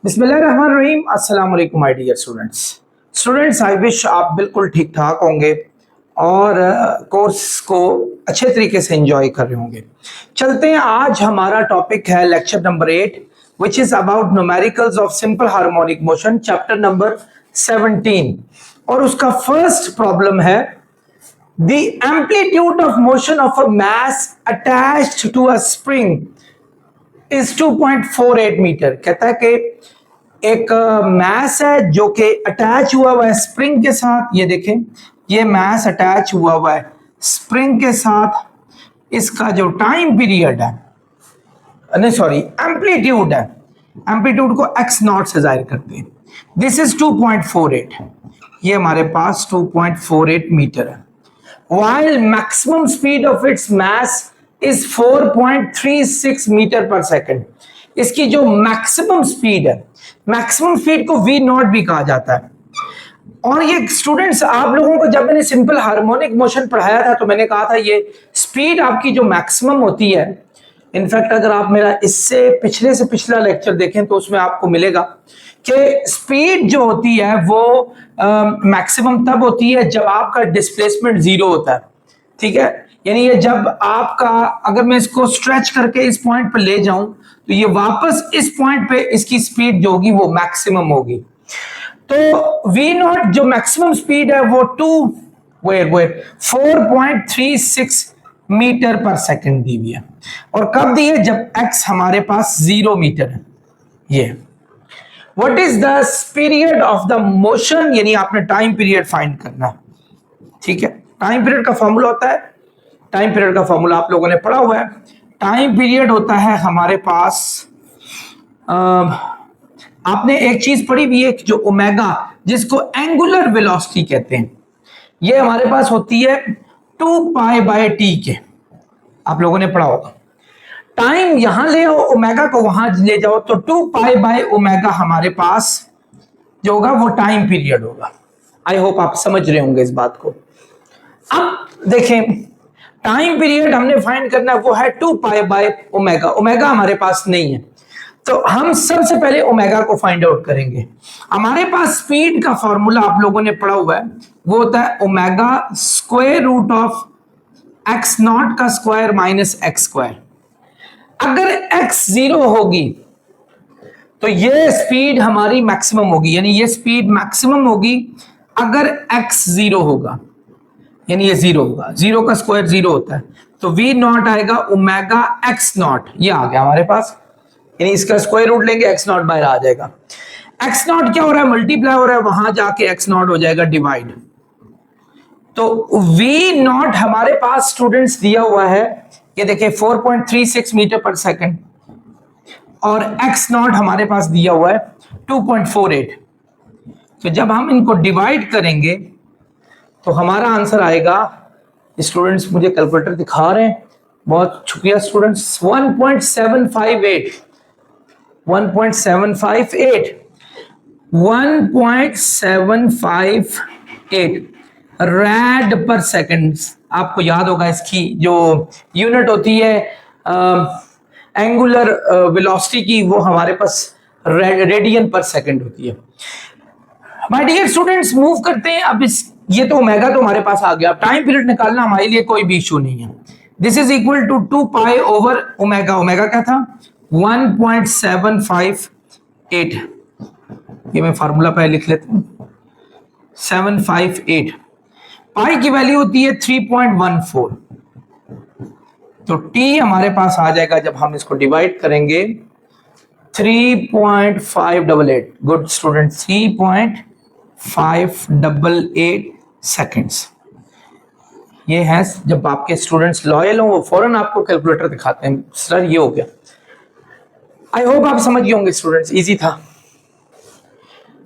बिस्मिल्लाहिर्रहमानिर्रहीम। अस्सलाम वालेकुम my dear students I wish आप बिल्कुल ठीक ठाक होंगे और कोर्स को अच्छे तरीके से एंजॉय कर रहे होंगे। चलते हैं, आज हमारा टॉपिक है lecture number 8 which is about numericals of simple harmonic motion, chapter number 17 और उसका फर्स्ट प्रॉब्लम है the amplitude of motion of a mass attached to a spring is 2.48 metre. कहता है कि एक मास है जो कि अटैच हुआ हुआ है स्प्रिंग के साथ। ये देखें, ये मास अटैच हुआ हुआ है स्प्रिंग के साथ। इसका जो टाइम पीरियड है, नहीं सॉरी, एम्पलीट्यूड है, एम्पलीट्यूड को x नॉट से जाहिर करते हैं। दिस इज 2.48, ये हमारे पास 2.48 मीटर है। while maximum speed of its mass is 4.36 metre पर सेकंड। इसकी जो मैक्सिमम स्पीड है, मैक्सिमम स्पीड को v नॉट भी कहा जाता है। और ये स्टूडेंट्स, आप लोगों को जब मैंने सिंपल हार्मोनिक मोशन पढ़ाया था तो मैंने कहा था ये स्पीड आपकी जो मैक्सिमम होती है, इनफैक्ट अगर आप मेरा इससे पिछले से पिछला लेक्चर देखें तो उसमें आपको मिलेगा कि स्पीड जो होती है वो मैक्सिमम तब होती है जब आपका डिस्प्लेसमेंट जीरो होता है। ठीक है, यानी ये जब आपका, अगर मैं इसको स्ट्रेच करके इस पॉइंट पर ले जाऊं तो ये वापस इस पॉइंट पे इसकी स्पीड जो होगी वो मैक्सिमम होगी। तो वी नॉट जो मैक्सिमम स्पीड है वो 4.36 मीटर पर सेकंड दी हुई है। और कब दी है? जब x हमारे पास 0 मीटर है। ये what is the period of the motion, यानी आपने टाइम पीरियड फाइंड करना है। ठीक है, टाइम पीरियड का फॉर्मूला होता है, टाइम पीरियड का फॉर्मूला आप लोगों ने पढ़ा हुआ है। टाइम पीरियड होता है हमारे पास, आपने एक चीज पढ़ी भी है जो ओमेगा, जिसको एंगुलर वेलोसिटी कहते हैं, ये हमारे पास होती है 2π/t के। आप लोगों ने पढ़ा होगा। टाइम यहां ले आओ, ओमेगा को वहां ले जाओ, तो 2π/ω हमारे पास जो होगा वो टाइम पीरियड होगा। आई होप आप समझ रहे होंगे इस बात को। अब देखें, टाइम पीरियड हमने फाइंड करना है, वो है 2π/ω। ओमेगा हमारे पास नहीं है, तो हम सबसे पहले ओमेगा को फाइंड आउट करेंगे। हमारे पास स्पीड का फॉर्मूला आप लोगों ने पढ़ा हुआ है, वो होता है omega square root of x not का स्क्वायर माइनस x स्क्वायर। अगर x 0 होगी तो ये स्पीड हमारी मैक्सिमम होगी, यानी ये स्पीड मैक्सिमम होगी अगर x 0 होगा, यानी ये 0 होगा। 0 का स्क्वायर 0 होता है, तो v नॉट आएगा ओमेगा x नॉट। ये आ गया हमारे पास, यानी इसका स्क्वायर रूट लेंगे, x नॉट बाहर आ जाएगा। x नॉट क्या हो रहा है? मल्टीप्लाई हो रहा है, वहां जाके x नॉट हो जाएगा डिवाइड। तो v नॉट हमारे पास स्टूडेंट्स दिया हुआ है, ये देखिए 4.36 मीटर पर सेकंड, और x नॉट हमारे पास दिया हुआ है 2.48। तो जब हम इनको डिवाइड करेंगे तो हमारा आंसर आएगा, स्टूडेंट्स मुझे कैलकुलेटर दिखा रहे हैं, बहुत शुक्रिया स्टूडेंट्स, 1.758 रैड पर सेकंड। आपको याद होगा इसकी जो यूनिट होती है एंगुलर वेलोसिटी की, वो हमारे पास रेडियन पर सेकंड होती है। माय डियर स्टूडेंट्स, मूव करते हैं। अब ये तो ओमेगा तो हमारे पास आ गया। टाइम पीरियड निकालना हमारे लिए कोई भी इशू नहीं है। This is equal to 2π/ω। Omega क्या था? 1.758। ये मैं फार्मूला पहले लिख लेता हूं, 758। पाई की वैल्यू होती है 3.14, तो t हमारे पास आ जाएगा जब हम इसको डिवाइड करेंगे 3.588। Good student, 3.588 seconds. ये है, जब आपके स्टूडेंट्स लॉयल हो वो फौरन आपको कैलकुलेटर दिखाते हैं, सर ये हो गया। आई होप आप समझ गए होंगे स्टूडेंट्स, इजी था।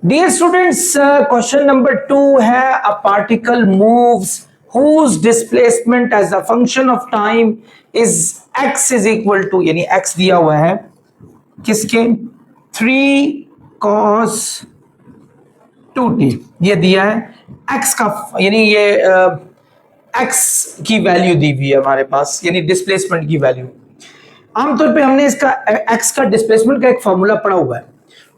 डियर स्टूडेंट्स, क्वेश्चन नंबर 2 है, a particle moves whose displacement as a function of time is x is equal to, यानी x दिया हुआ है किसके? 3 cos 2t। ये दिया है x का, यानी ये x की वैल्यू दी हुई है हमारे पास, यानी डिस्प्लेसमेंट की वैल्यू। आमतौर पे हमने इसका x का डिस्प्लेसमेंट का एक फॉर्मूला पढ़ा हुआ है,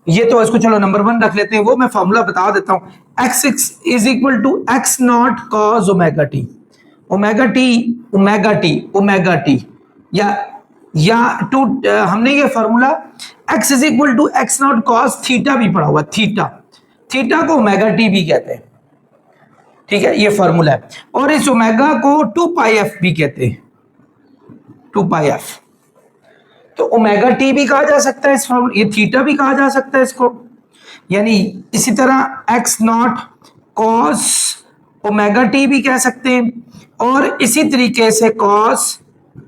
ये तो इसको चलो नंबर 1 रख लेते हैं, वो मैं फॉर्मूला बता देता हूं। x is equal to x not cos omega t, omega t omega t omega t, या टू हमने ये formula x is equal to x not cos theta भी पढ़ा हुआ, थीटा, थीटा को ओमेगा टी भी कहते हैं, ठीक है, ये फॉर्मूला है। और इस ओमेगा को 2 पाई एफ भी कहते हैं, 2 पाई एफ। तो ओमेगा टी भी कहा जा सकता है इस फॉर्मूला, ये थीटा भी कहा जा सकता है इसको, यानी इसी तरह x not cos omega t भी कह सकते हैं, और इसी तरीके से कॉस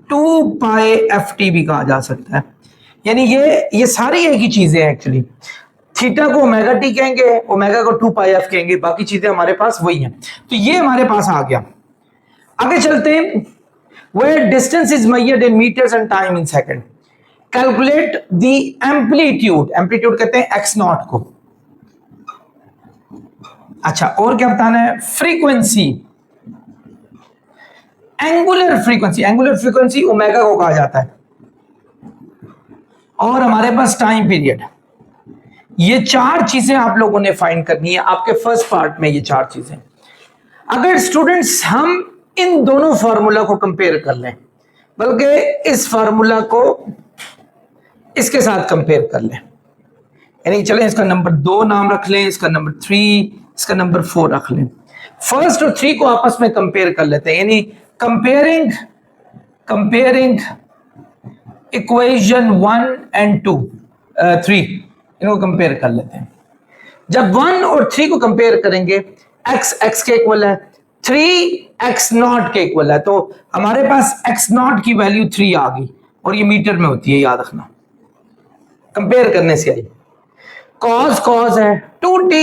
2 पाई एफ टी भी कहा जा सकता है। यानी ये सारी एक ही चीजें हैं एक्चुअली। थीटा को ओमेगा टी कहेंगे, ओमेगा को 2 पाई एफ कहेंगे, बाकी चीजें हमारे पास वही हैं। तो ये हमारे पास आ गया। आगे चलते हैं। Where distance is measured in meters and time in second. Calculate the amplitude. Amplitude कहते हैं x नॉट को। अच्छा, और क्या बताना है? Frequency, angular frequency, angular frequency omega को कहा जाता है, और हमारे पास टाइम पीरियड। ये 4 चीजें आप लोगों ने फाइंड करनी है आपके फर्स्ट पार्ट में, ये 4 चीजें। अगर स्टूडेंट्स हम इन दोनों फार्मूला को कंपेयर कर लें, बल्कि इस फार्मूला को इसके साथ कंपेयर कर लें, यानी चलें इसका नंबर 2 नाम रख लें, इसका नंबर 3, इसका नंबर 4 रख लें। फर्स्ट और 3 को आपस में कंपेयर कर लेते हैं, यानी कंपेयरिंग इक्वेशन 1 एंड 2 3 इनको कंपेयर कर लेते हैं। जब 1 और 3 को कंपेयर करेंगे, x के इक्वल है, 3x नॉट के इक्वल है, तो हमारे पास x नॉट की वैल्यू 3 आ गई, और ये मीटर में होती है, याद रखना, कंपेयर करने से आई। cos है 2t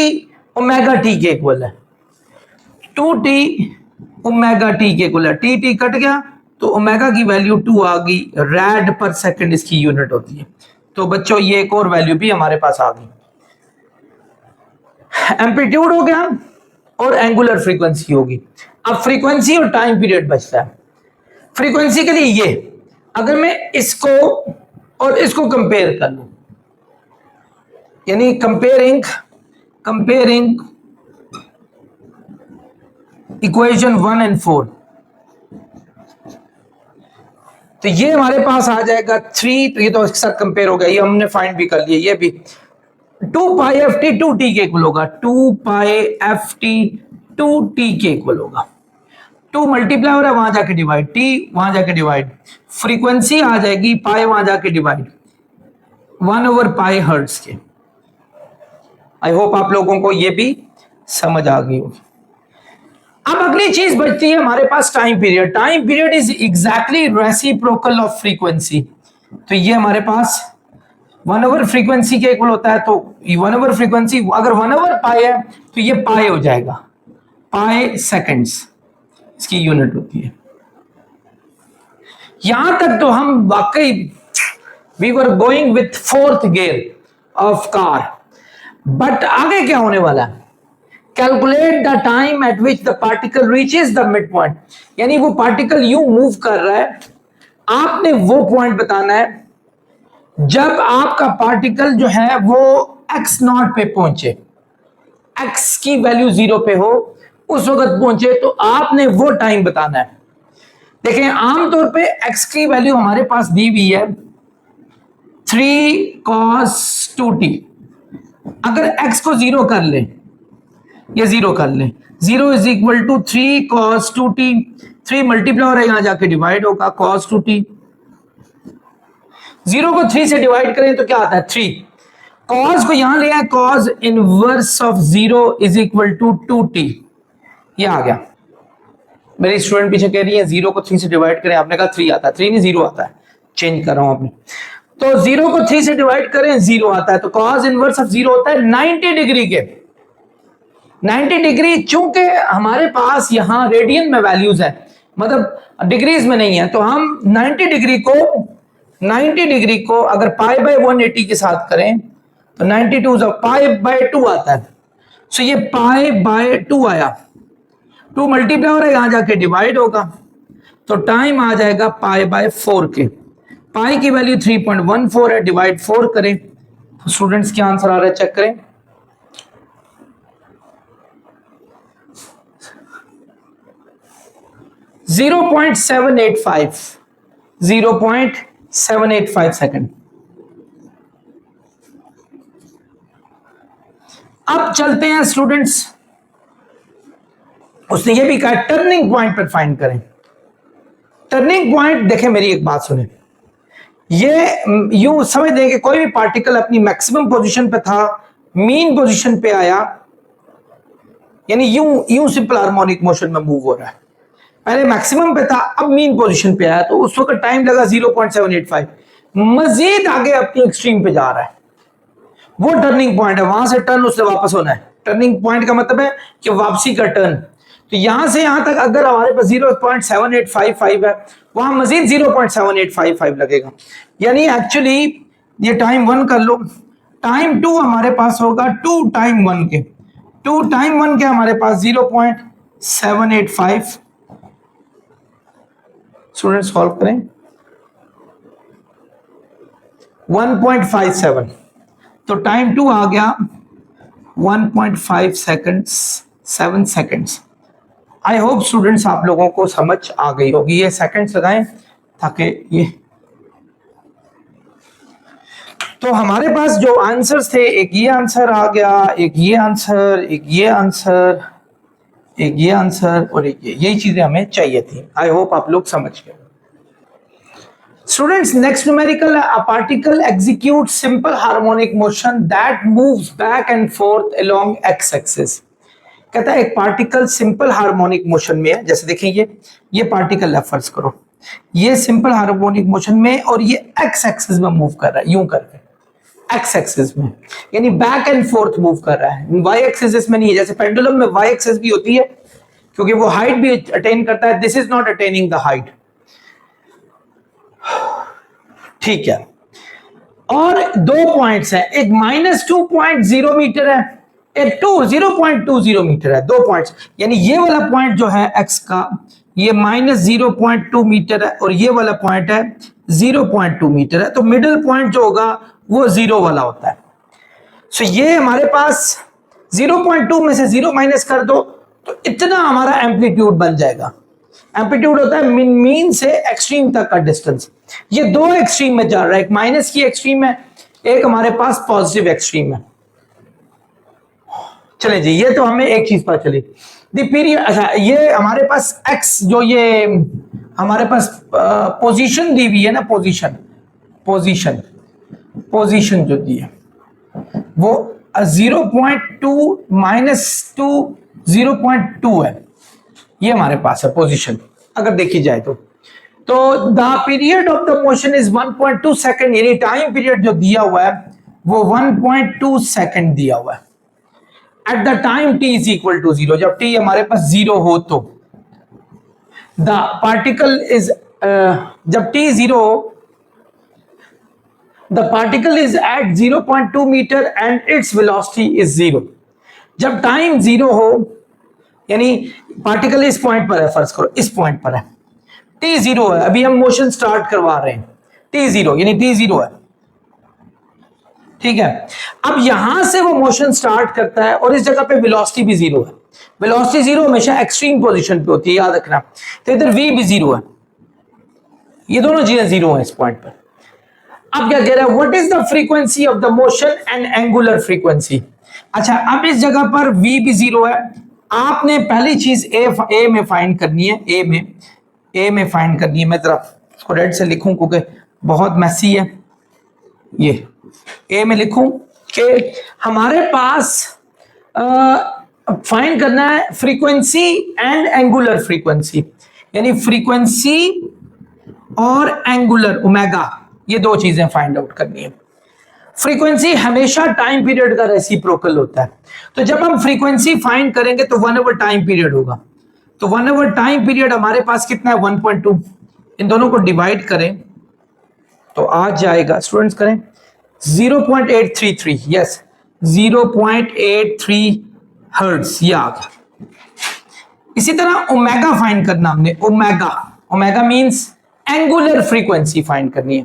ओमेगा टी के इक्वल है, 2t ओमेगा टी के इक्वल है, t कट गया तो ओमेगा की वैल्यू 2 आ गई, रैड पर सेकंड इसकी यूनिट होती है। तो बच्चों ये एक और वैल्यू भी हमारे पास आ गई। एम्पलीट्यूड हो गया और एंगुलर फ्रीक्वेंसी होगी। अब फ्रीक्वेंसी और टाइम पीरियड बचता है। फ्रीक्वेंसी के लिए ये, अगर मैं इसको और इसको कंपेयर कर लूं, यानी कंपेयरिंग इक्वेशन 1 एंड 4, तो ये हमारे पास आ जाएगा 3, तो ये तो इसके साथ कंपेयर हो गया, ये हमने फाइंड भी कर लिया। ये भी 2 पाई एफ टी 2t के इक्वल होगा, 2 पाई एफ टी 2t के इक्वल होगा। 2 मल्टीप्लाई हो रहा है, वहां जाके डिवाइड, t वहां जाके डिवाइड, फ्रीक्वेंसी आ जाएगी पाई वहां जाके डिवाइड 1/पाई हर्ट्ज के। आई होप आप लोगों को ये भी समझ आ गई होगी। अब अगली चीज बचती है हमारे पास time period. Time period is exactly reciprocal of frequency. तो ये हमारे पास 1/फ्रीक्वेंसी के इक्वल होता है, तो 1/फ्रीक्वेंसी अगर 1/पाई है तो ये पाई हो जाएगा, पाई सेकंड्स इसकी यूनिट होती है। यहां तक तो हम वाकई we were going with 4th gear of car. But आगे क्या होने वाला है? Calculate the time at which the particle reaches the midpoint, यानी वो पार्टिकल यूं मूव कर रहा है, आपने वो पॉइंट बताना है जब आपका पार्टिकल जो है वो x नॉट पे पहुंचे, x की वैल्यू 0 पे हो, उस वक्त पहुंचे, तो आपने वो टाइम बताना है। देखें आमतौर पे x की वैल्यू हमारे पास दी हुई है 3 cos 2t। अगर x को 0 कर ले, ये 0 कर ले, 0 is equal to 3 cos 2t, 3 multiply हो रहा है, यहां जाके डिवाइड होगा cos 2t। 0 को 3 से डिवाइड करें तो क्या आता है 3। cos को यहां ले आए, cos inverse of 0 is equal to 2t, ये आ गया। मेरी स्टूडेंट पीछे कह रही है 0 को 3 से डिवाइड करें, आपने कहा 3 आता है, 3 नहीं 0 आता है, चेंज कर रहा हूं आपने। तो 0 को 3 से डिवाइड करें 0 आता है, तो cos इनवर्स ऑफ 0 होता है 90 डिग्री के। 90 डिग्री, चूंकि हमारे पास यहां रेडियन में वैल्यूज है, मतलब डिग्रीज में नहीं है, तो हम 90 डिग्री को अगर पाई बाय 180 के साथ करें तो 92 पाई बाय 2 आता है। सो ये पाई बाय 2 आया, 2 मल्टीप्लाई हो रहा है, यहां जाके डिवाइड होगा, तो टाइम आ जाएगा पाई बाय 4 के। पाई की वैल्यू 3.14 है, डिवाइड 4 करें, तो स्टूडेंट्स क्या आंसर आ रहा है चेक करें। Zero 0.785 second. अब चलते हैं स्टूडेंट्स, उसने ये भी कहा टर्निंग पॉइंट पर फाइंड करें। टर्निंग पॉइंट देखें, मेरी एक बात सुने, ये यूं समझ दें कि कोई भी पार्टिकल अपनी मैक्सिमम पोजीशन पे था, मीन पोजीशन पे आया, यानी यूं यूं सिंपल हार्मोनिक मोशन में मूव हो रहा है। पहले मैक्सिमम पे था, अब मीन पोजीशन पे आया, तो उस वक्त टाइम लगा 0.785, मजीद आगे अपनी एक्सट्रीम पे जा रहा है, वो टर्निंग पॉइंट है। वहां से टर्न उससे वापस होना है। टर्निंग पॉइंट का मतलब है कि वापसी का टर्न। तो यहां से यहां तक अगर हमारे पास 0.7855 है, वहां मजीद 0.7855 लगेगा। यानी एक्चुअली ये टाइम 1 कर लो, टाइम 2 हमारे पास होगा 2 टाइम 1 के, 2 टाइम 1 के हमारे पास 0.785। स्टूडेंट सॉल्व करें, 1.57, तो टाइम 2 आ गया 1.5 seconds, 7 seconds. I hope students आप लोगों को समझ आ गई होगी। ये सेकंड्स लगाएं ताकि ये, तो हमारे पास जो आंसर्स थे, एक ये आंसर आ गया, एक ये आंसर, एक ये आंसर, एक ये आंसर और एक यही चीजें हमें चाहिए थी। आई होप आप लोग समझ गए। Students, next numerical, a particle executes simple harmonic motion that moves back and forth along x-axis. कहता है एक पार्टिकल सिंपल हार्मोनिक मोशन में है। जैसे देखें ये पार्टिकल है, फर्ज करो ये सिंपल हार्मोनिक मोशन में और ये एक्स एक्सिस में मूव कर रहा है, यूं करके एक्स एक्सिस में, यानी बैक एंड फोर्थ मूव कर रहा है। वाई एक्सिस में नहीं है, जैसे पेंडुलम में वाई एक्सिस भी होती है क्योंकि वो हाइट भी अटेन करता है। This is not attaining the height, ठीक है। और 2 पॉइंट्स हैं, एक -2.0 मीटर है, एक 0.20 मीटर है। 2 पॉइंट्स, यानी ये वाला पॉइंट जो है एक्स का, ये -0.2 मीटर है और ये वाला पॉइंट है 0.2 मीटर है। तो मिडिल पॉइंट जो होगा वो 0 वाला होता है। सो ये हमारे पास 0.2 में से 0 माइनस कर दो तो इतना हमारा एम्पलीट्यूड बन जाएगा। एम्पलीट्यूड होता है मीन से एक्सट्रीम तक का डिस्टेंस। ये 2 एक्सट्रीम में जा रहा है, एक माइनस की एक्सट्रीम है, एक हमारे पास पॉजिटिव एक्सट्रीम है। चले जी, ये तो हमें एक चीज पता चली, द पीरियड। अच्छा, ये हमारे पास एक्स जो ये हमारे पास पोजीशन दी हुई है ना, पोजीशन जो दी है वो 0.2 -2 0.2 है, ये हमारे पास है पोजीशन। अगर देखी जाए तो the period of the motion is 1.2 second, यानी टाइम पीरियड जो दिया हुआ है वो 1.2 सेकंड दिया हुआ है। At the time t is equal to 0, जब t हमारे पास 0 हो तो द पार्टिकल इज, जब t 0 हो the particle is at 0.2 metre and its velocity is 0। जब टाइम 0 हो, यानी पार्टिकल इस पॉइंट पर है, फर्ज करो इस पॉइंट पर है, t 0 है, अभी हम मोशन स्टार्ट करवा रहे हैं, t 0 यानी t 0 है, ठीक है। अब यहां से वो मोशन स्टार्ट करता है और इस जगह पे वेलोसिटी भी 0 है। वेलोसिटी 0 हमेशा एक्सट्रीम पोजीशन पे होती है, याद रखना। तो इधर v भी 0 है, ये दोनों चीजें 0 है इस पॉइंट पर। अब क्या कह रहा है, what is the frequency of the motion and angular frequency. अच्छा, अब इस जगह पर v भी 0 है। आपने पहली चीज a में फाइंड करनी है, a में फाइंड करनी है। मैं जरा इसको रेड से लिखूं क्योंकि बहुत मैसी है। ये a में लिखूं कि हमारे पास फाइंड करना है फ्रीक्वेंसी एंड एंगुलर फ्रीक्वेंसी, यानी फ्रीक्वेंसी और एंगुलर ओमेगा, ये 2 चीजें फाइंड आउट करनी है। फ्रीक्वेंसी हमेशा टाइम पीरियड का रेसिप्रोकल होता है, तो जब हम फ्रीक्वेंसी फाइंड करेंगे तो 1 ओवर टाइम पीरियड होगा। तो 1 ओवर टाइम पीरियड हमारे पास कितना है, 1.2। इन दोनों को डिवाइड करें तो आ जाएगा, स्टूडेंट्स करें 0.833, यस 0.83 हर्ट्ज, ये आ गया। इसी तरह ओमेगा फाइंड करना हमने, omega means angular frequency find करनी है।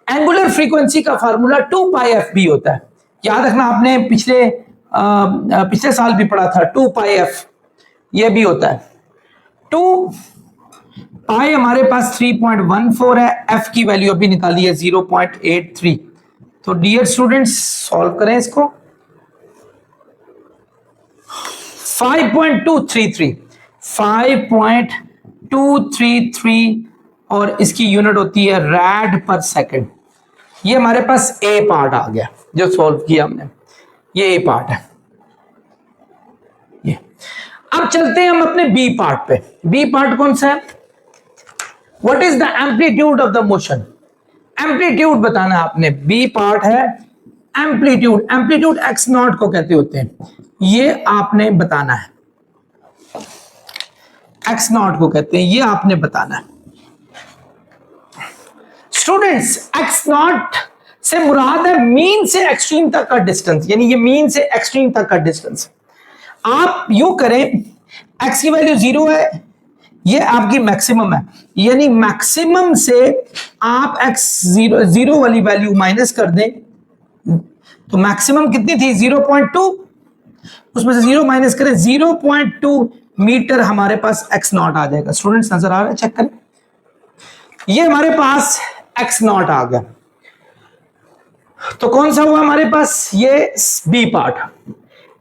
एंगुलर फ्रीक्वेंसी का फार्मूला 2 पाई एफ बी होता है। याद रखना आपने पिछले साल भी पढ़ा था 2 पाई एफ, ये भी होता है 2 पाई। हमारे पास 3.14 है, एफ की वैल्यू अभी निकाली है 0.83। तो डियर स्टूडेंट्स सॉल्व करें इसको। 5.233 और इसकी यूनिट होती है रैड पर सेकंड। ये हमारे पास ए पार्ट आ गया जो सॉल्व किया हमने, ये ए पार्ट है ये। अब चलते हैं हम अपने बी पार्ट पे। बी पार्ट कौन सा है? What is the amplitude of the motion? Amplitude बताना आपने। बी पार्ट है एम्पलीट्यूड, एम्पलीट्यूड एक्स नॉट को कहते होते हैं, ये आपने बताना है। एक्स नॉट को कहते हैं, ये आपने बताना है। स्टूडेंट्स एक्स नॉट से मुराद है मीन से एक्सट्रीम तक का डिस्टेंस, यानी ये मीन से एक्सट्रीम तक का डिस्टेंस। आप यूं करें, एक्स की वैल्यू 0 है, ये आपकी मैक्सिमम है, यानी मैक्सिमम से आप एक्स 0 वाली वैल्यू माइनस कर दें तो मैक्सिमम कितनी थी 0.2, उसमें से 0 माइनस करें 0.2 मीटर हमारे पास एक्स नॉट आ जाएगा। स्टूडेंट्स नजर आ रहा है? चेक करें, ये हमारे पास एक्स नॉट आ गया। तो कौन सा हुआ हमारे पास? ये B part.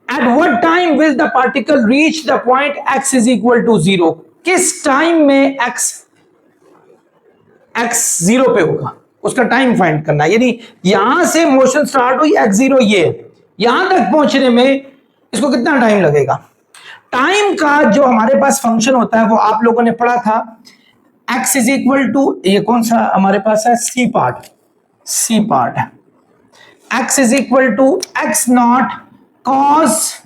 At what time will the particle reach the point x is equal to 0? किस टाइम में एक्स 0 पे होगा, उसका टाइम फाइंड करना है। यानी यहां से मोशन स्टार्ट हुई एक्स 0, ये यहां तक पहुंचने में इसको कितना टाइम लगेगा? टाइम का जो हमारे पास फंक्शन होता है वो आप लोगों ने पढ़ा था, x इज इक्वल टू, ये कौन सा हमारे पास है? सी पार्ट है। x is equal to x not cos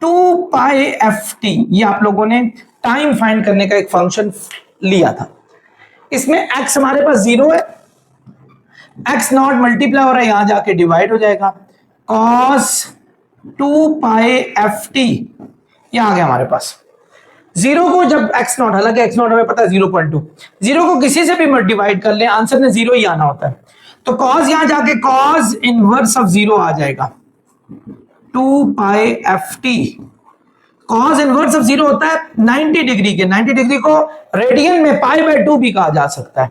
2 pi F t, ये आप लोगों ने टाइम फाइंड करने का एक फंक्शन लिया था। इसमें x हमारे पास 0 है, एक्स नॉट मल्टीप्लाई हो रहा है, यहां जाके डिवाइड हो जाएगा, कॉस 2 पाई एफ टी, ये आ गया हमारे पास। 0 को जब एक्स नॉट, हालांकि एक्स नॉट हमें पता है 0.2, 0 को किसी से भी डिवाइड कर ले आंसर में 0 ही आना होता है। तो कॉस यहां जाके कॉस इनवर्स ऑफ 0 आ जाएगा 2 pi F T. Cos inverse of 0 होता है 90 डिग्री के, 90 डिग्री को रेडियन में π/2 भी कहा जा सकता है।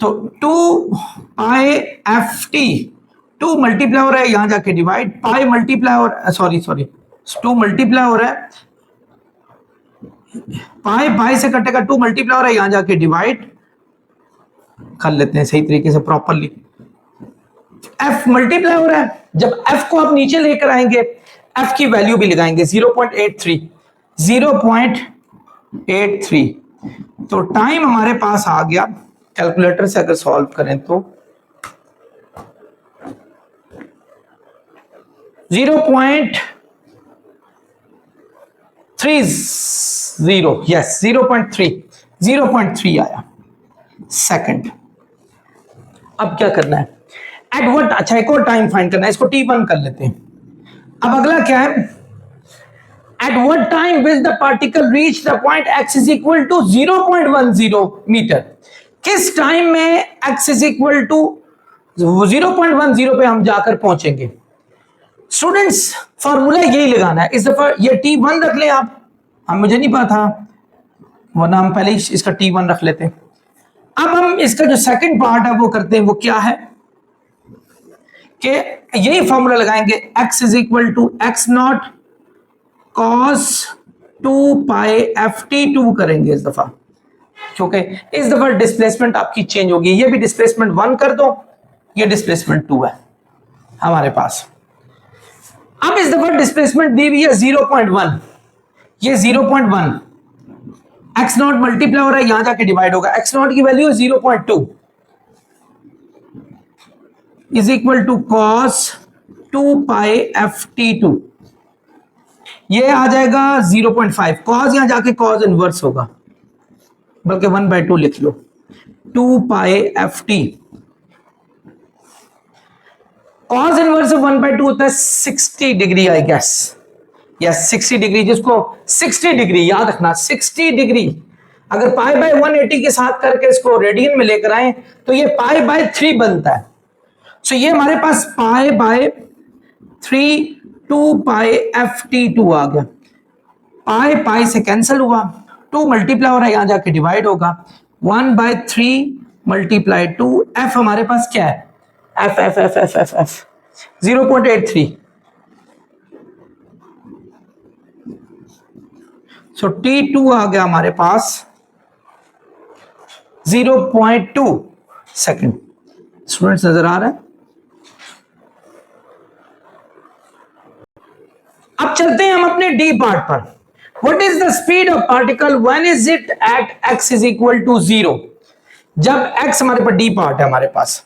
तो 2 पाई एफ टी, 2 मल्टीप्लाई हो रहा है, यहां जाके डिवाइड, पाई मल्टीप्लाई हो रहा है, सॉरी 2 मल्टीप्लाई हो रहा है, पाई से कटेगा, 2 मल्टीप्लाई हो रहा है, यहां जाके डिवाइड कर लेते हैं सही तरीके से प्रॉपरली। एफ मल्टीप्लाई हो रहा है, जब एफ को आप नीचे लेकर आएंगे एफ की वैल्यू भी लगाएंगे 0.83। तो टाइम हमारे पास आ गया, कैलकुलेटर से अगर सॉल्व करें तो 0.30, यस 0.3 आया सेकंड। अब क्या करना है? एट व्हाट, अच्छा एक और टाइम फाइंड करना है, इसको t1 कर लेते हैं। अब अगला क्या है? At what time will the particle reach the point x is equal to 0.10 metre? किस टाइम में x इज इक्वल टू 0.10 पे हम जाकर पहुंचेंगे? स्टूडेंट्स फॉर्मूला यही लगाना है इस दफा, ये t1 रख लें आप, मुझे नहीं पता था, वरना हम पहले इसका t1 रख लेते हैं। अब हम इसका जो सेकंड पार्ट है वो करते हैं, वो क्या है कि यही फॉर्मूला लगाएंगे, x is equal to x not cos 2 pi F t 2 करेंगे इस दफा, क्योंकि इस दफा डिस्प्लेसमेंट आपकी चेंज होगी। ये भी डिस्प्लेसमेंट 1 कर दो, ये डिस्प्लेसमेंट 2 है हमारे पास। अब इस दफा डिस्प्लेसमेंट दी हुई है 0.1, ये 0.1, एक्स नॉट मल्टीप्लाई हो रहा है, यहां जाके डिवाइड होगा, एक्स नॉट की वैल्यू है 0.2 is equal to cos 2 pi F t 2, ये आ जाएगा 0.5, कॉस यहां जाके कॉस इनवर्स होगा, बल्कि 1/2 लिख लो, 2 pi F T. Cos inverse of 1/2 होता है 60 degree, I guess, yes 60 degree, जिसको 60 डिग्री याद रखना, 60 डिग्री अगर π/180 के साथ करके इसको रेडियन में लेकर आए तो ये π/3 बनता है। सो ये हमारे पास π/3 2 पाई एफ टी टू आ गया, पाई पाई से कैंसिल हुआ, 2 मल्टीप्लाई हो रहा है, यहां जाके डिवाइड होगा, 1/3 मल्टीप्लाई 2, एफ हमारे पास क्या है, F F F F F F 0.83, सो T2 आ गया हमारे पास 0.2 सेकेंड। स्टूडेंट्स नजर आ रहा है? अब चलते हैं हम अपने डी पार्ट पर। What is the speed of particle when is it at x is equal to 0? जब x हमारे पास डी पार्ट है, हमारे पास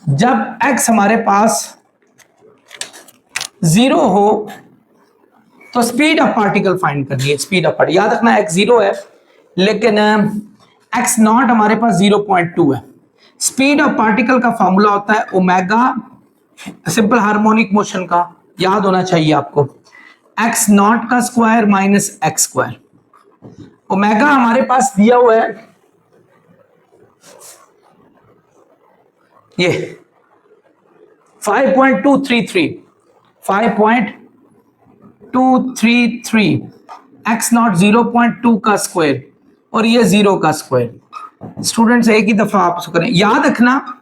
जब x हमारे पास 0 हो तो स्पीड ऑफ पार्टिकल फाइंड करनी है। स्पीड ऑफ पार्टिकल याद रखना, x 0 है लेकिन x नॉट हमारे पास 0.2 है। स्पीड ऑफ पार्टिकल का फॉर्मूला होता है ओमेगा, सिंपल हार्मोनिक मोशन का याद होना चाहिए आपको, x नॉट का square minus x square. Omega हमारे पास दिया हुआ है ये 5.233 x नॉट 0.2 का स्क्वायर और ये 0 का स्क्वायर। स्टूडेंट्स एक ही दफा आप करें, याद रखना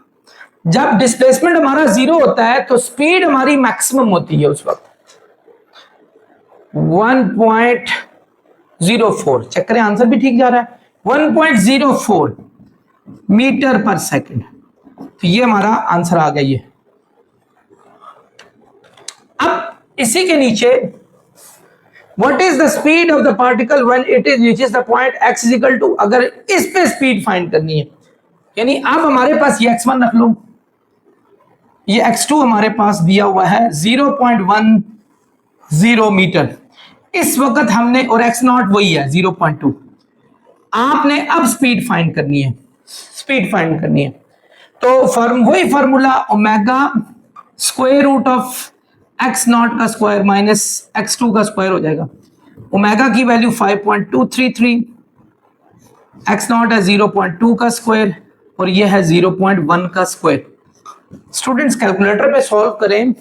जब डिस्प्लेसमेंट हमारा 0 होता है तो स्पीड हमारी मैक्सिमम होती है उस वक्त 1.04, चेक करें आंसर भी ठीक जा रहा है, 1.04 मीटर पर सेकंड। तो ये हमारा आंसर आ गया। ये अब इसी के नीचे what is the speed of the particle when it is reaches the point x is equal to, अगर इस पे स्पीड फाइंड करनी है, यानी अब हमारे पास ये x1 रख लो, ये x2 हमारे पास दिया हुआ है 0.10 मीटर इस वक्त हमने, और x0 वही है 0.2। आपने अब स्पीड फाइंड करनी है, स्पीड फाइंड करनी है तो वही formula omega square root of x0 का स्क्वायर माइनस x2 का स्क्वायर हो जाएगा। ओमेगा की वैल्यू 5.233, x0 है 0.2 का स्क्वायर और ये है 0.1 का स्क्वायर। स्टूडेंट्स कैलकुलेटर पे सॉल्व करें,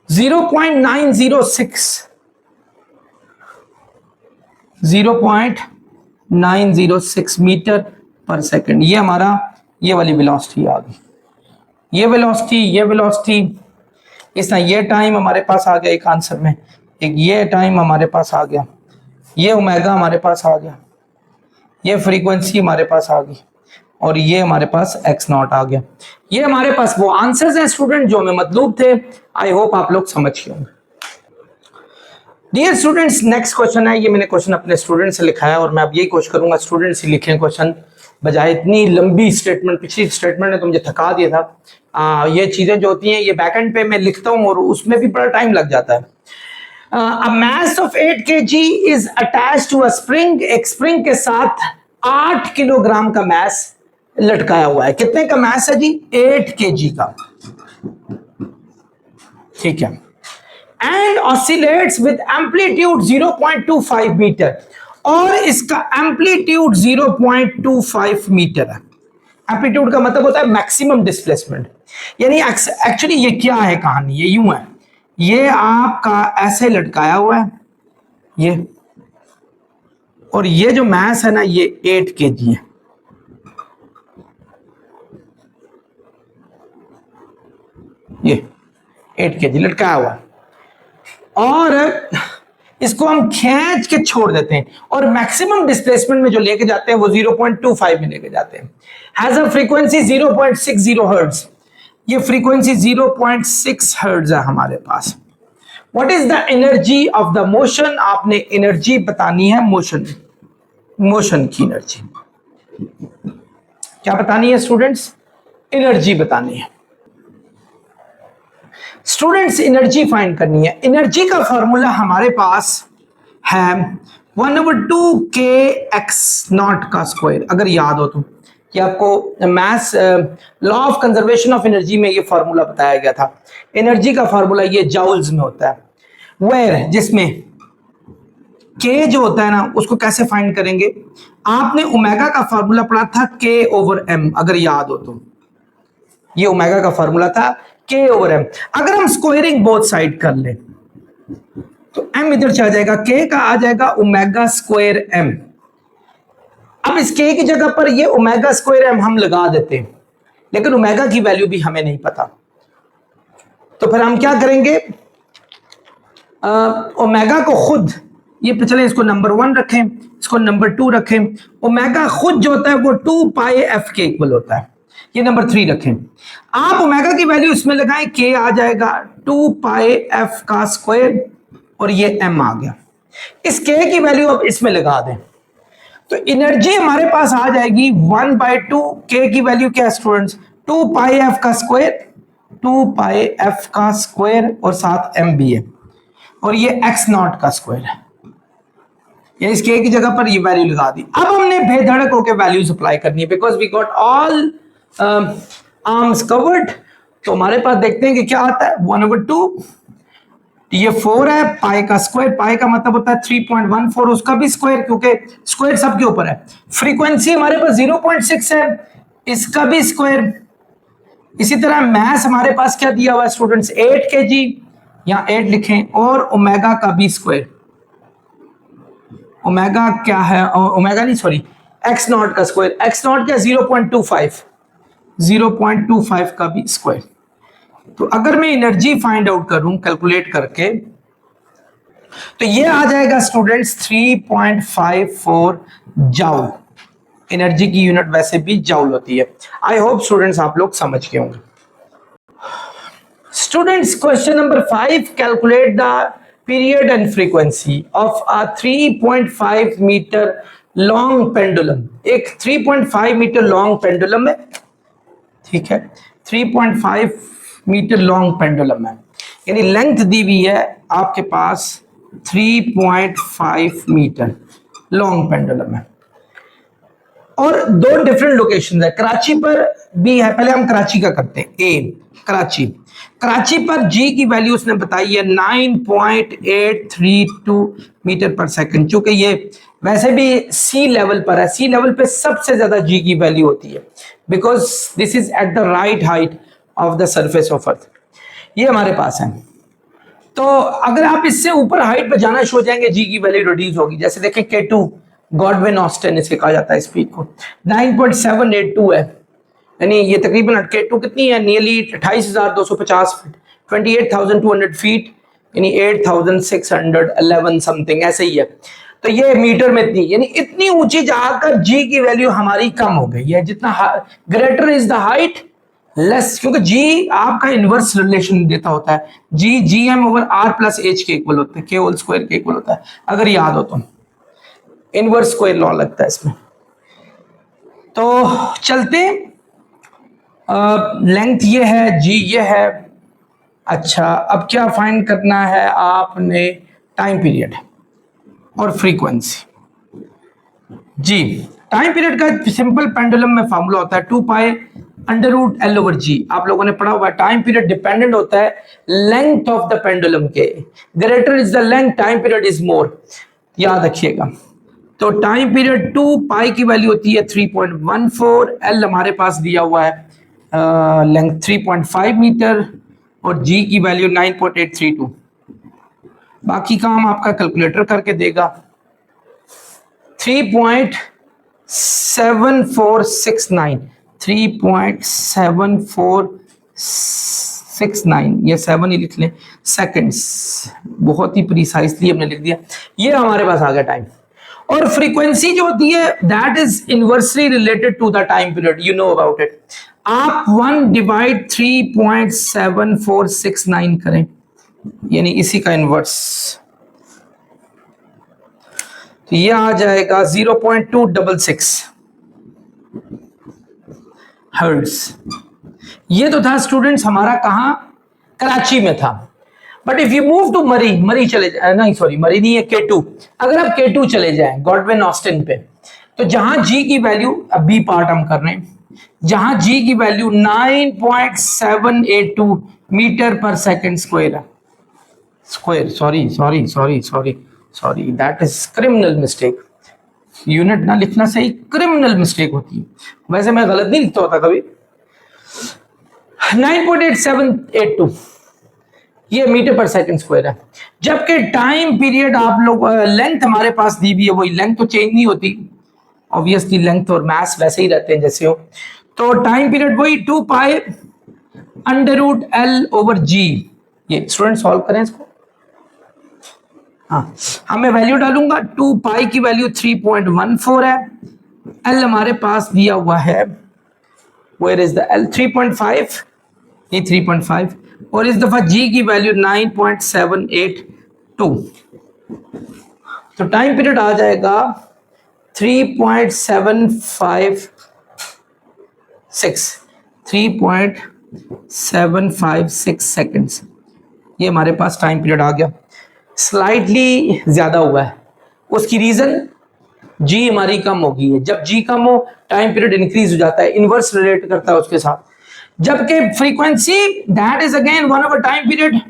0.906 मीटर पर सेकंड, ये हमारा ये वाली वेलोसिटी आ गई। ये वेलोसिटी इस तरह, ये टाइम हमारे पास आ गया एक आंसर में, एक ये टाइम हमारे पास आ गया, ये ओमेगा हमारे पास आ गया, ये फ्रीक्वेंसी हमारे पास आ गई और ये हमारे पास x0 आ गया। ये हमारे पास वो आंसर्स हैं स्टूडेंट जो हमें मतलूब थे। आई होप आप लोग समझ गए होंगे। डियर स्टूडेंट्स, नेक्स्ट क्वेश्चन है, ये मैंने क्वेश्चन अपने स्टूडेंट से लिखा है और मैं अब यही कोशिश करूंगा स्टूडेंट से लिखें क्वेश्चन, बजाय इतनी लंबी स्टेटमेंट। पिछली स्टेटमेंट ने तो मुझे थका दिया था। ये चीजें जो होती हैं ये बैकएंड पे मैं लिखता हूँ और उसमें भी बड़ा टाइम लग जाता है। A mass of 8 kg is attached to a spring, एक स्प्रिंग के साथ 8 किलोग्राम का मैस लटकाया हुआ है। कितने का मैस है जी? 8 kg का, ठीक है। And oscillates with amplitude 0.25 metre, और इसका एम्पलीट्यूड 0.25 मीटर है। एम्पलीट्यूड का मतलब होता है मैक्सिमम डिस्प्लेसमेंट, यानी एक्चुअली ये क्या है कहानी, ये यूं है, ये आपका ऐसे लटकाया हुआ है ये, और ये जो मैस है ना ये 8 kg है। ये 8 kg लटकाया हुआ है और इसको हम खींच के छोड़ देते हैं और मैक्सिमम डिस्प्लेसमेंट में जो लेके जाते हैं वो 0.25 में लेके जाते हैं। हैज अ फ्रीक्वेंसी 0.60 हर्ट्ज, ये फ्रीक्वेंसी 0.6 हर्ट्ज है हमारे पास। What is the energy of the motion, आपने एनर्जी बतानी है, मोशन की एनर्जी क्या बतानी है स्टूडेंट्स? एनर्जी बतानी है। स्टूडेंट्स एनर्जी फाइंड करनी है। एनर्जी का फॉर्मूला हमारे पास है 1/2 kx0 का स्क्वायर, अगर याद हो तो। कि आपको maths law of conservation of energy में ये फार्मूला बताया गया था। एनर्जी का फार्मूला ये जाउल्स में होता है, वेयर जिसमें के जो होता है ना उसको कैसे फाइंड करेंगे? आपने ओमेगा का फार्मूला पढ़ा था k/m, अगर याद हो तो। ये ओमेगा का फॉर्मूला था k ओवर m। अगर हम स्क्वायरिंग बोथ साइड कर ले तो m इधर चला जाएगा, k का आ जाएगा ओमेगा स्क्वायर m। अब इस k की जगह पर ये ओमेगा स्क्वायर m हम लगा देते हैं, लेकिन ओमेगा की वैल्यू भी हमें नहीं पता, तो फिर हम क्या करेंगे, ओमेगा को खुद, ये चले इसको नंबर 1 रखें, इसको नंबर 2 रखें। ओमेगा खुद जो होता है वो 2 पाई f के इक्वल होता है, ये नंबर 3 रखें। आप ओमेगा की वैल्यू इसमें लगाएं, k आ जाएगा 2 पाई f का स्क्वायर और ये m आ गया। इस k की वैल्यू अब इसमें लगा दें तो एनर्जी हमारे पास आ जाएगी 1/2। k की वैल्यू क्या है स्टूडेंट्स, 2 पाई f का स्क्वायर, 2 पाई f का स्क्वायर और साथ m भी है, और ये x नॉट का स्क्वायर है। ये इस k की जगह पर ये वैल्यू लगा दी। अब हमने बेधड़क होकर वैल्यूज अप्लाई करनी है, because we got all arms covered. तो हमारे पास देखते हैं कि क्या आता है, 1/2, ये 4 है, पाई का स्क्वायर, पाई का मतलब होता है 3.14, उसका भी स्क्वायर, क्योंकि स्क्वायर सबके ऊपर है। फ्रीक्वेंसी हमारे पास 0.6 है, इसका भी स्क्वायर। इसी तरह मैस हमारे पास क्या दिया हुआ है स्टूडेंट्स, 8 kg, या 8 लिखें, और ओमेगा का भी स्क्वायर। ओमेगा क्या है, ओमेगा नहीं सॉरी, एक्स नॉट का स्क्वायर, एक्स नॉट क्या 0.25, 0.25 का भी स्क्वायर। तो अगर मैं एनर्जी फाइंड आउट करूं कैलकुलेट करके, तो ये आ जाएगा स्टूडेंट्स 3.54 जाउल। एनर्जी की यूनिट वैसे भी जाउल होती है। आई होप स्टूडेंट्स आप लोग समझ गए होंगे। Students question number 5, calculate the period and frequency of a 3.5 metre long pendulum. एक 3.5 मीटर लॉन्ग पेंडुलम है, ठीक है, 3.5 मीटर लॉन्ग पेंडुलम है, यानी लेंथ दी हुई है आपके पास 3.5 मीटर लॉन्ग पेंडुलम है, और 2 डिफरेंट लोकेशन है। कराची पर भी है, पहले हम कराची का करते हैं। ए कराची, कराची पर जी की वैल्यू उसने बताई है 9.832 मीटर पर सेकंड। चूंकि ये वैसे भी सी लेवल पर है, सी लेवल पे सबसे ज्यादा जी की वैल्यू होती है, because this is at the right height of the surface of earth. ये हमारे पास है। तो अगर आप इससे ऊपर हाइट पे जाना शुरू हो जाएंगे, जी की वैल्यू रिड्यूस होगी। जैसे देखें K2, गॉडविन ऑस्टिन इसके कहा जाता है स्पीड को, 9.782 है, यानी ये तकरीबन K2 कितनी है, नियरली 28,250 फीट, 28,200 फीट, यानी 8,611 समथिंग, ऐसे ही है। तो ये मीटर में इतनी, यानी इतनी ऊंची जाकर जी की वैल्यू हमारी कम हो गई है। जितना greater is the height less, क्योंकि जी आपका इनवर्स रिलेशन देता होता है, जी GM over R plus H के इक्वल होता है, K होल स्क्वायर के इक्वल होता है, अगर याद हो तो इनवर्स स्क्वायर लॉ लगता है इसमें। तो चलते, लेंथ ये है, जी ये है। अच्छा, अब क्या फाइंड करना है आपने, टाइम पीरियड और फ्रीक्वेंसी। जी टाइम पीरियड का सिंपल पेंडुलम में फॉर्मूला होता है 2 pi under root L over G. आप लोगों ने पढ़ा हुआ है, टाइम पीरियड डिपेंडेंट होता है लेंथ ऑफ द पेंडुलम के, greater is the length time period is more, याद रखिएगा। तो टाइम पीरियड 2 पाई की वैल्यू होती है 3.14, एल हमारे पास दिया हुआ है लेंथ 3.5 मीटर, और जी की वैल्यू 9.832। बाकी काम आपका कैलकुलेटर करके देगा। 3.7469, 3.7469, ये 7 ही लिख लें, सेकंड्स, बहुत ही प्रिसाइसली हमने लिख दिया। ये हमारे पास आ गया टाइम। और फ्रीक्वेंसी जो होती है that is inversely related to the time period, you know about it. आप 1 डिवाइड 3.7469 करें, यानी इसी का इनवर्स, तो ये आ जाएगा 0.266 हर्ट्ज। ये तो था स्टूडेंट्स हमारा, कहां, कराची में था। But if you move to Murree, Murree चले जाए, नहीं सॉरी मरी नहीं है, K2, अगर आप K2 चले जाएं गॉडविन ऑस्टिन पे, तो जहां जी की वैल्यू, अब बी पार्ट हम कर रहे हैं, जहां जी की वैल्यू 9.782 मीटर पर सेकंड स्क्वायर है, square, sorry that is criminal mistake, unit ना लिखना सही, क्रिमिनल मिस्टेक होती है। वैसे मैं गलत नहीं लिखता होता कभी, 9.8782 ये मीटर पर सेकंड स्क्वायर है। जबकि टाइम पीरियड आप लोग लेंथ हमारे पास दी हुई है, वही लेंथ तो चेंज नहीं होती, ऑब्वियसली लेंथ और मास वैसे ही रहते हैं जैसे हो। तो टाइम पीरियड वही 2 पाई √L/G। ये स्टूडेंट सॉल्व करें इसको। हाँ, मैं वैल्यू डालूंगा, 2 पाई की वैल्यू 3.14 है, L हमारे पास दिया हुआ है, वेयर इज द L 3.5, ये 3.5, और इस दफा G की वैल्यू 9.782। तो टाइम पीरियड आ जाएगा 3.756 सेकेंड्स। ये हमारे पास टाइम पीरियड आ गया। स्लाइटली ज्यादा हुआ है, उसकी रीजन G हमारी कम हो गई है। जब G कम हो टाइम पीरियड इंक्रीज हो जाता है, इनवर्स रिलेट करता है उसके साथ। जबकि frequency that is again 1 over time period,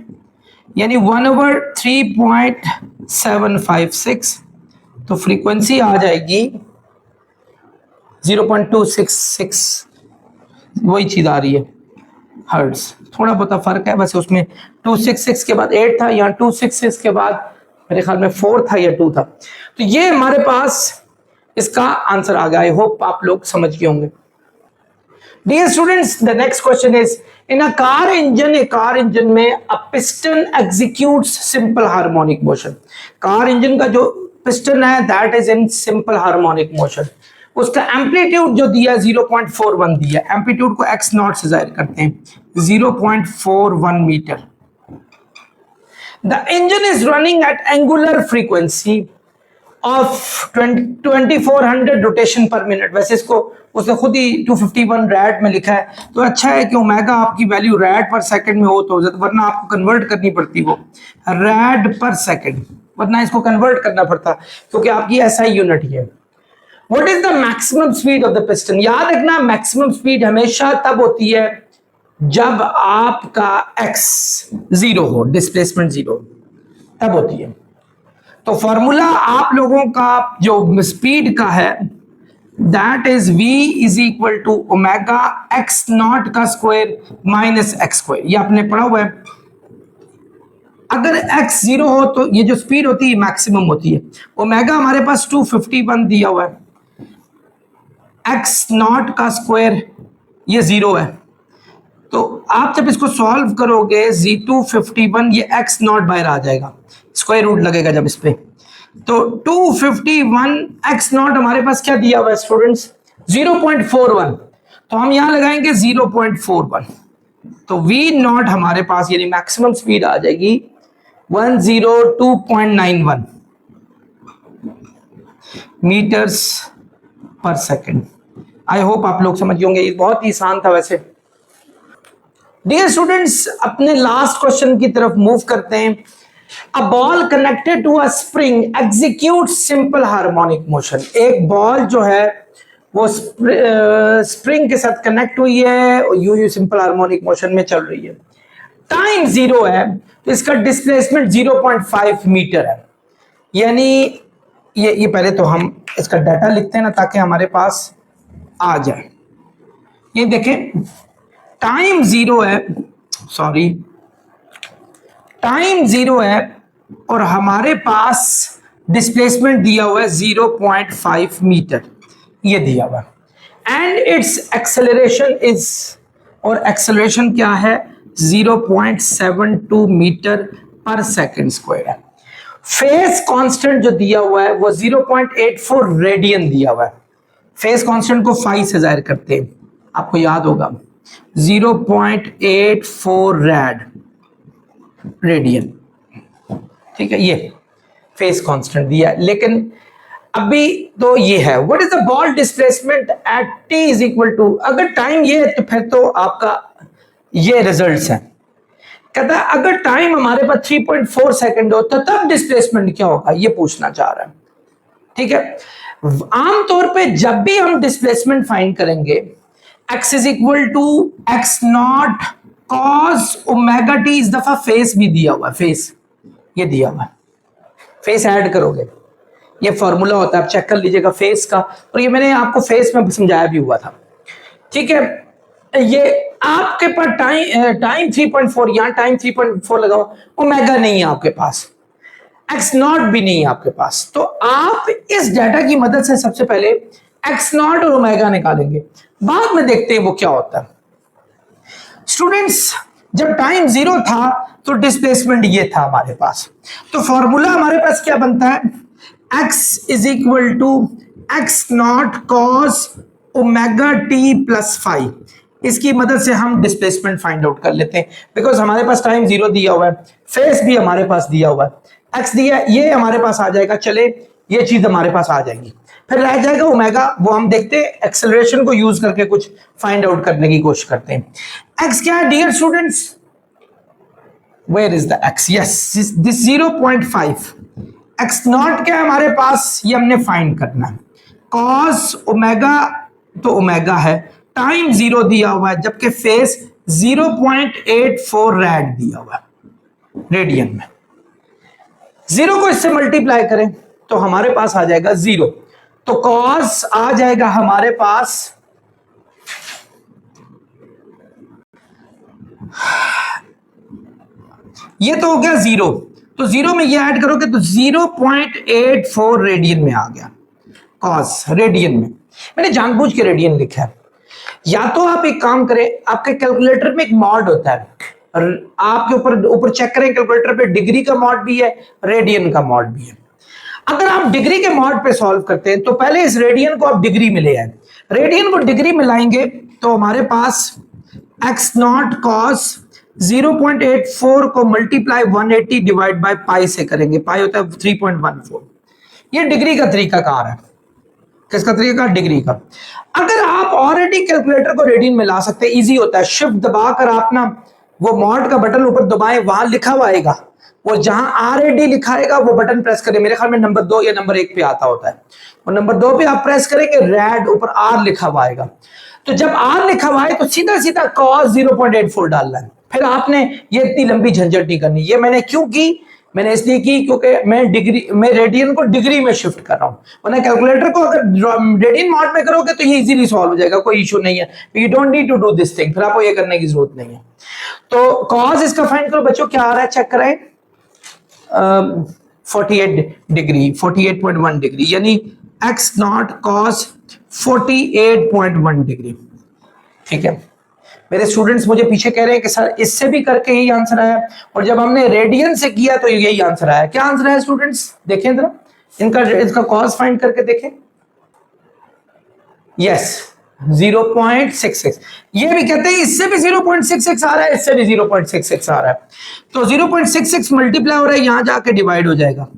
यानी 1 ओवर 3.756, तो फ्रीक्वेंसी आ जाएगी 0.266, वही चीज आ रही है हर्ट्ज। थोड़ा बहुत फर्क है वैसे, उसमें 266 के बाद 8 था, यहाँ 266 के बाद मेरे ख्याल में 4 था या 2 था। तो ये हमारे पास इसका आंसर आ गया। आई होप आप लोग समझ गए होंगे। Dear students, the next question is in a car engine, a car engine में a piston executes simple harmonic motion. Car engine का जो पिस्टन है that is in simple harmonic motion. उसका एम्पलीट्यूड जो दिया 0.41 दिया, एम्पलीट्यूड को x नॉट से जाहिर करते हैं, 0.41 metre. The engine is running at angular frequency of 2400 rotation per minute. वैसे इसको उसने खुद ही 251 रैड में लिखा है, तो अच्छा है कि ओमेगा आपकी वैल्यू रैड पर सेकंड में हो तो, वरना आपको कन्वर्ट करनी पड़ती वो रैड पर सेकंड, वरना इसको कन्वर्ट करना पड़ता क्योंकि आपकी SI यूनिट ही है। What is the maximum speed of the piston? याद रखना, मैक्सिमम स्पीड हमेशा तब होती है जब आपका x 0 हो, डिस्प्लेसमेंट 0, तब होती है। तो फॉर्मूला आप लोगों का जो स्पीड का है that is v is equal to omega x not का स्क्वायर माइनस x स्क्वायर। ये आपने पढ़ा हुआ है। अगर x 0 हो तो ये जो स्पीड होती है मैक्सिमम होती है। ओमेगा हमारे पास 251 दिया हुआ है, x नॉट का स्क्वायर ये 0 है, तो आप जब इसको सॉल्व करोगे Z251, ये x नॉट बाहर आ जाएगा, स्क्वायर रूट लगेगा जब इस पे, तो 251 x नॉट हमारे पास क्या दिया हुआ है स्टूडेंट्स? 0.41, तो हम यहां लगाएंगे 0.41, तो v नॉट हमारे पास यानी मैक्सिमम स्पीड आ जाएगी 102.91 मीटर्स पर सेकेंड। आई होप आप लोग समझ होंगे, ये बहुत ही आसान था वैसे। डियर स्टूडेंट्स, अपने लास्ट क्वेश्चन की तरफ मूव करते हैं। A ball connected to a spring execute simple harmonic motion. एक बॉल जो है वो स्प्रिंग के साथ कनेक्ट हुई है और यूं सिंपल हार्मोनिक मोशन में चल रही है। टाइम 0 है तो इसका डिस्प्लेसमेंट 0.5 मीटर है। यानी ये पहले तो हम इसका डाटा लिखते हैं ना ताकि हमारे पास आ जाए। ये देखें, टाइम 0 है, सॉरी टाइम 0 है और हमारे पास डिस्प्लेसमेंट दिया हुआ है 0.5 मीटर, ये दिया हुआ है। एंड इट्स एक्सेलरेशन इज, और एक्सेलरेशन क्या है? 0.72 मीटर पर सेकेंड स्क्वायर है। फेस कांस्टेंट जो दिया हुआ है वो 0.84 रेडियन दिया हुआ है। फेस कांस्टेंट को फाई से जाहिर करते हैं, आपको याद होगा 0.84 रेडियन, ठीक है, ये फेस कांस्टेंट दिया है। लेकिन अभी तो ये है, what is the ball displacement at t is equal to, अगर टाइम ये है तो फिर तो आपका ये रिजल्ट्स है। कहता है अगर टाइम हमारे पास 3.4 सेकंड हो तो तब डिस्प्लेसमेंट क्या होगा, ये पूछना चाह रहा है। ठीक है, आमतौर पे जब भी हम डिस्प्लेसमेंट फाइंड करेंगे x is equal to x not cos omega t, इस दफा फेस भी दिया हुआ है, फेस ये दिया हुआ है, फेस ऐड करोगे, ये फॉर्मूला होता है, आप चेक कर लीजिएगा फेस का, और ये मैंने आपको फेस में समझाया भी हुआ था। ठीक है, ये आपके पास टाइम 3.4, यहां टाइम 3.4 लगाओ, ओमेगा नहीं है आपके पास, एक्स नॉट भी नहीं है आपके पास। तो आप इस डाटा की मदद से सबसे पहले एक्स नॉट और ओमेगा निकालेंगे, बाद में देखते हैं वो क्या होता है। स्टूडेंट्स, जब टाइम 0 था तो डिस्प्लेसमेंट ये था हमारे पास, तो फॉर्मूला हमारे पास क्या बनता है, x is equal to x not cos omega t plus 5। इसकी मदद से हम डिस्प्लेसमेंट फाइंड आउट कर लेते हैं, बिकॉज हमारे पास टाइम 0 दिया हुआ है, फेस भी हमारे पास दिया हुआ है, एक्स दिया, ये हमारे पास आ जाएगा, चले ये चीज हमारे पास आ जाएगी, फिर रह जाएगा ओमेगा, वो हम देखते हैं एक्सेलरेशन को यूज करके कुछ फाइंड आउट करने की कोशिश करते हैं। एक्स क्या है dear students, where is the x, yes this 0.5। X not क्या है हमारे पास, ये हमने फाइंड करना है, कॉस ओमेगा, तो ओमेगा है, टाइम 0 दिया हुआ है, जबकि फेस 0.84 रैड दिया हुआ है रेडियन में। 0 को इससे मल्टीप्लाई करें तो हमारे पास आ जाएगा 0, तो कॉस आ जाएगा हमारे पास ये तो हो गया 0, तो 0 में ये ऐड करोगे तो 0.84 रेडियन में आ गया, कॉस रेडियन में, मैंने जानबूझ के रेडियन लिखा है। या तो आप एक काम करें, आपके कैलकुलेटर में एक मॉड होता है, आपके ऊपर चेक करें कैलकुलेटर पे, डिग्री का मॉड भी है, रेडियन का मॉड भी है। अगर आप डिग्री के मॉड पे सॉल्व करते हैं तो पहले इस रेडियन को आप डिग्री में ले आए, रेडियन को डिग्री में लाएंगे तो हमारे पास एक्स नॉट कॉस 0.84 को मल्टीप्लाई 180 डिवाइड बाय पाई से करेंगे, पाई होता है 3.14। ये डिग्री का तरीकाकार है, किसका तरीका, डिग्री का। अगर आप ऑलरेडी कैलकुलेटर को रेडियन में ला सकते हैं, इजी होता है, शिफ्ट दबाकर आप ना वो मॉड का बटन ऊपर दबाएं, वहां लिखा हुआ आएगा, वो जहां RAD लिखा आएगा वो बटन प्रेस करें, मेरे ख्याल में नंबर 2 या नंबर 1 पे आता होता है, और नंबर 2 पे आप प्रेस करेंगे, रैड ऊपर R लिखा हुआ आएगा, तो जब R लिखा हुआ है तो सीधा सीधा cos 0.84 डालना है, फिर आपने ये इतनी लंबी झंझट नहीं करनी। ये मैंने क्यों की, मैंने इसलिए की क्योंकि मैं रेडियन को डिग्री में शिफ्ट कर रहा हूं, वरना कैलकुलेटर को अगर रेडियन मॉड में करोगे तो ये इजीली सॉल्व हो जाएगा, कोई इशू नहीं है, you don't need to do this thing, फिर आपको ये करने की जरूरत नहीं है। तो कॉस इसका फाइंड करो बच्चों, क्या आ रहा है चेक करें, 48 डिग्री, 48.1 डिग्री, यानी एक्स नॉट कॉस 48.1 डिग्री। ठीक है, मेरे स्टूडेंट्स मुझे पीछे कह रहे हैं कि सर इससे भी करके यही आंसर आया, और जब हमने रेडियन से किया तो यही आंसर आया। क्या आंसर है स्टूडेंट्स, देखें जरा इसका कॉस फाइंड करके देखें, यस 0.66। ये भी कहते हैं इससे भी 0.66 आ रहा है, इससे भी 0.66 आ रहा है, तो 0.66 मल्टीप्लाई हो रहा है, यहां जाके डिवाइड हो जाएगा,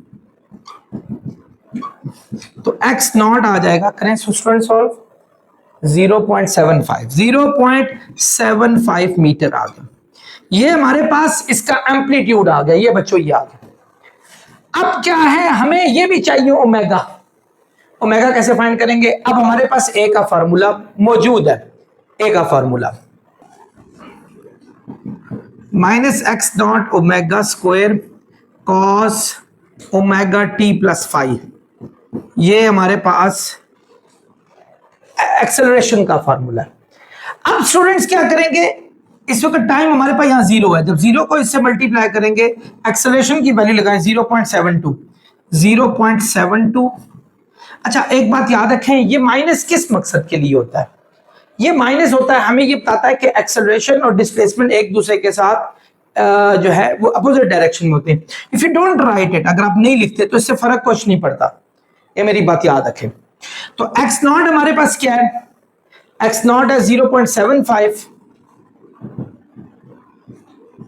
तो एक्स नॉट आ जाएगा, करें स्टूडेंट सॉल्व, 0.75 मीटर आ गया, ये हमारे पास इसका एम्पलीट्यूड आ गया, ये बच्चों ये आ गया। अब क्या है, हमें ये भी चाहिए ओमेगा, ओमेगा कैसे फाइंड करेंगे, अब हमारे पास ए का फार्मूला मौजूद है, ए का formula minus x not omega square cos omega t plus 5, ये हमारे पास एक्सेलरेशन का फार्मूला है। अब स्टूडेंट्स क्या करेंगे, इस वक्त टाइम हमारे पास यहां 0 है, जब 0 को इससे मल्टीप्लाई करेंगे, एक्सेलरेशन की वैल्यू लगाएं 0.72। अच्छा एक बात याद रखें, ये माइनस किस मकसद के लिए होता है, ये माइनस होता है, हमें ये बताता है कि एक्सेलरेशन और डिस्प्लेसमेंट एक दूसरे के साथ जो है वो अपोजिट डायरेक्शन में होते हैं। If you don't write it, अगर आप नहीं लिखते तो इससे फर्क कुछ नहीं पड़ता, ये मेरी बात याद रखें। तो एक्स नॉट हमारे पास क्या है, एक्स नॉट है 0.75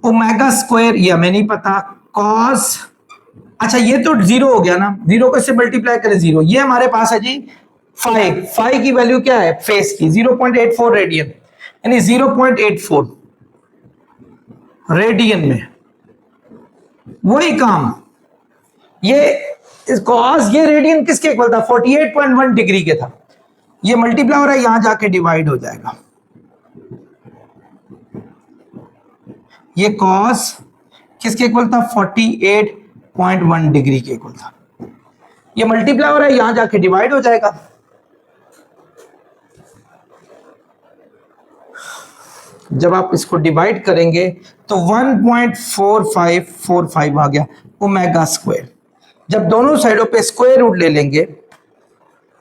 ओमेगा स्क्वायर, ये हमें नहीं पता, कॉस, अच्छा ये तो 0 हो गया ना, 0 को इससे मल्टीप्लाई करें 0, ये हमारे पास है जी 5 की वैल्यू क्या है फेस की 0.84 रेडियन, यानी 0.84 रेडियन में, वही काम, ये कॉस, ये रेडियन किसके इक्वल था, 48.1 डिग्री के था, ये मल्टीप्लाई हो रहा है, यहां जाके डिवाइड हो जाएगा, ये कॉस किसके इक्वल था, 48.1 डिग्री के इक्वल था, ये मल्टीप्लाई हो रहा है, यहां जाके डिवाइड हो जाएगा। जब आप इसको डिवाइड करेंगे तो 1.4545 आ गया ओमेगा स्क्वायर। जब दोनों साइडों पे स्क्वायर रूट ले लेंगे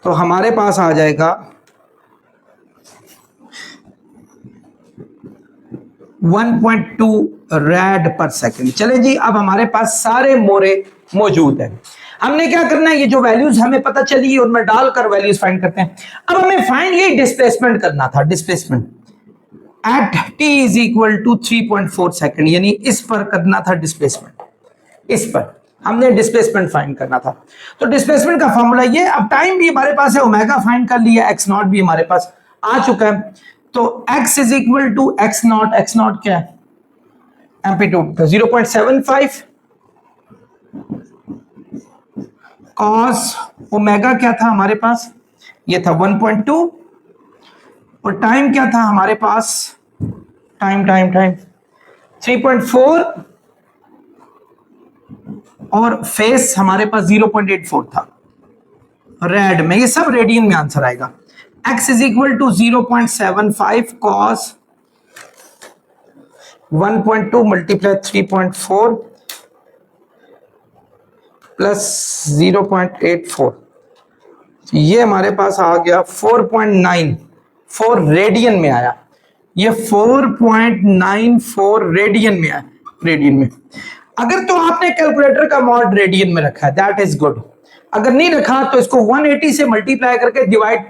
तो हमारे पास आ जाएगा 1.2 रैड पर सेकेंड। चले जी, अब हमारे पास सारे मोरे मौजूद हैं। हमने क्या करना है, ये जो वैल्यूज हमें पता चली उनमें डालकर वैल्यूज फाइंड करते हैं। अब हमें फाइंड ये डिस्प्लेसमेंट करना था, displacement at t is equal to 3.4 second, यानी इस पर करना था डिस्प्लेसमेंट, इस पर हमने डिस्प्लेसमेंट फाइंड करना था। तो डिस्प्लेसमेंट का फॉर्मूला ये, अब टाइम भी हमारे पास है, ओमेगा फाइंड कर लिया, एक्स नॉट भी हमारे पास आ चुका है। तो x is equal to x not क्या है, एम्पलीट्यूड 0.75 कॉस ओमेगा क्या था हमारे पास, ये था 1.2, और टाइम क्या था हमारे पास, टाइम 3.4, और फेस हमारे पास 0.84 था रेड में। ये सब रेडियन में आंसर आएगा। x is equal to 0.75 cos 1.2 multiply 3.4 plus 0.84, ये हमारे पास आ गया 4.94 रेडियन में आया। ये 4.94 रेडियन में आया, रेडियन में। अगर तो आपने कैलकुलेटर का मॉड रेडियन में रखा है, दैट इज गुड। अगर नहीं रखा तो इसको 180 से मल्टीप्लाई करके डिवाइड,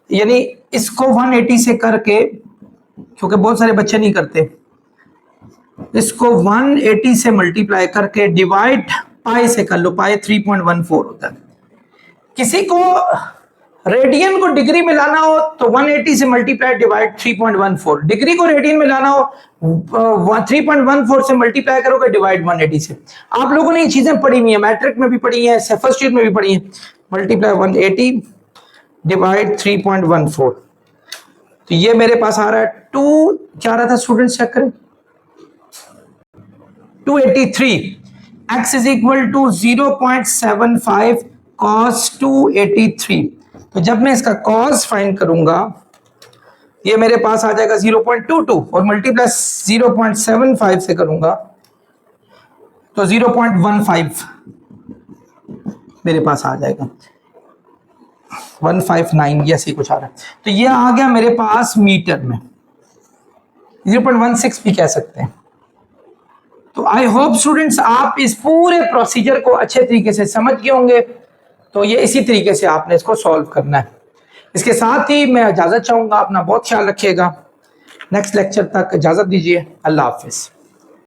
यानी इसको 180 से करके, क्योंकि बहुत सारे बच्चे नहीं करते, इसको 180 से मल्टीप्लाई करके डिवाइड पाई से कर लो, पाई 3.14 होता है। किसी को रेडियन को डिग्री में लाना हो तो 180 से मल्टीप्लाई डिवाइड 3.14, डिग्री को रेडियन में लाना हो 3.14 से मल्टीप्लाई करोगे डिवाइड 180 से। आप लोगों ने ये चीजें पढ़ी हुई है, मैट्रिक में भी पढ़ी है, फर्स्ट ईयर में भी पढ़ी है। मल्टीप्लाई 180 डिवाइड 3.14, तो ये मेरे पास आ रहा है 2, क्या आ रहा था स्टूडेंट्स चेक करें, 283। x is equal to 0.75 cos 283। तो जब मैं इसका cos फाइंड करूंगा, ये मेरे पास आ जाएगा 0.22, और मल्टीप्लाई 0.75 से करूंगा तो 0.15 मेरे पास आ जाएगा, 159 ये ऐसे कुछ आ रहा है। तो ये आ गया मेरे पास मीटर में, 0.16 भी कह सकते हैं। तो आई होप स्टूडेंट्स आप इस पूरे प्रोसीजर को अच्छे तरीके से समझ गए होंगे। तो ये इसी तरीके से आपने इसको सॉल्व करना है। इसके साथ ही मैं इजाजत चाहूंगा, अपना बहुत ख्याल रखिएगा। नेक्स्ट लेक्चर तक इजाजत दीजिए, अल्लाह हाफिज।